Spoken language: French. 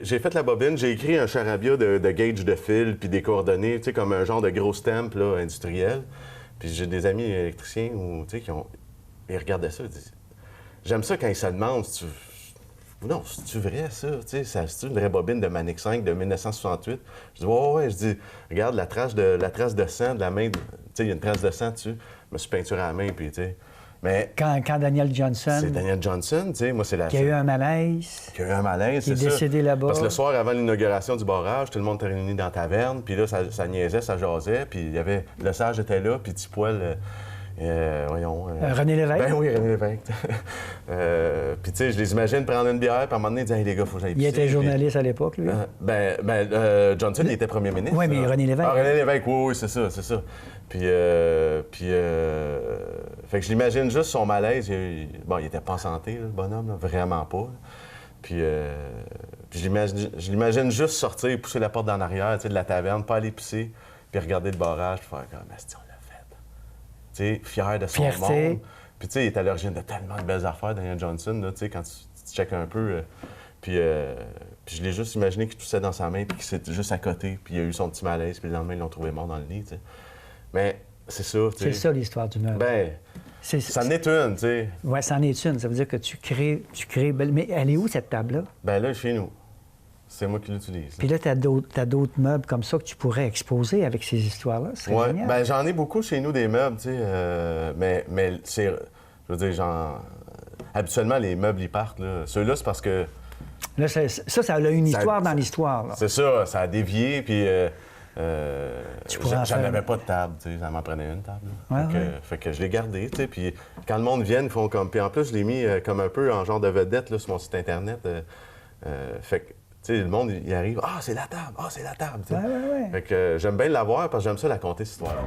J'ai fait la bobine, j'ai écrit un charabia de gauge de fil puis des coordonnées, tu sais, comme un genre de gros stamp là, industriel. Puis j'ai des amis électriciens où, tu sais, ils regardaient ça, ils disent j'aime ça quand ils se demandent si tu... Non, c'est-tu vrai, ça? Tu sais, c'est une vraie bobine de Manic 5 de 1968. Je dis, ouais. Je dis, regarde la trace de sang de la main. Tu sais, il y a une trace de sang dessus. Je me suis peinturé à la main, puis tu sais. Mais. Quand Daniel Johnson. C'est Daniel Johnson, tu sais. Moi, c'est la. Qui a eu un malaise. Qui a eu un malaise, c'est ça. Qui est décédé là-bas. Parce que le soir avant l'inauguration du barrage, tout le monde était réuni dans la taverne, puis là, ça niaisait, ça jasait, puis il y avait. Le sage était là, puis Petit Poil. René Lévesque? Ben oui, René Lévesque. Puis, tu sais, je les imagine prendre une bière, puis à un moment donné, ils disaient, hey, les gars, faut que j'aille pisser. Il était journaliste à l'époque, lui. Johnson, il était premier ministre. Oui, mais René Lévesque. Ah, René Lévesque, oui, c'est ça. Puis, fait que je l'imagine juste son malaise. Il était pas en santé, là, le bonhomme, là, vraiment pas. Là. Puis je l'imagine juste sortir, pousser la porte d'en arrière, tu sais, de la taverne, pas aller pisser, puis regarder le barrage, puis faire comme, asti, on l'a fait. Tu sais, fier de son monde. Puis, tu sais, il est à l'origine de tellement de belles affaires, Daniel Johnson, là, tu sais, quand tu checkes un peu. Puis je l'ai juste imaginé qu'il toussait dans sa main, puis qu'il c'était juste à côté, puis il a eu son petit malaise, puis le lendemain, ils l'ont trouvé mort dans le lit, tu sais. Mais c'est ça, tu sais. C'est ça, l'histoire du meuble. Ben, ça en est une, tu sais. Oui, ça en est une. Ça veut dire que tu crées... Mais elle est où, cette table-là? Ben là, chez nous. C'est moi qui l'utilise. Puis là, tu as d'autres meubles comme ça que tu pourrais exposer avec ces histoires-là. Oui, bien, j'en ai beaucoup chez nous, des meubles, tu sais. Mais c'est... Je veux dire, habituellement, les meubles, ils partent, là. Ceux-là, c'est parce que... Là, ça a une histoire dans l'histoire, là. C'est ça a dévié, puis... j'en avais pas de table, tu sais. Ça m'en prenait une table. Fait que je l'ai gardé, tu sais. Puis quand le monde vient, ils font comme... Puis en plus, je l'ai mis comme un peu en genre de vedette, là, sur mon site Internet. Fait que... Tu sais, le monde, il arrive, « Ah, c'est la table! Ah, c'est la table! » Ouais. Fait que j'aime bien l'avoir parce que j'aime ça, la conter, cette histoire-là.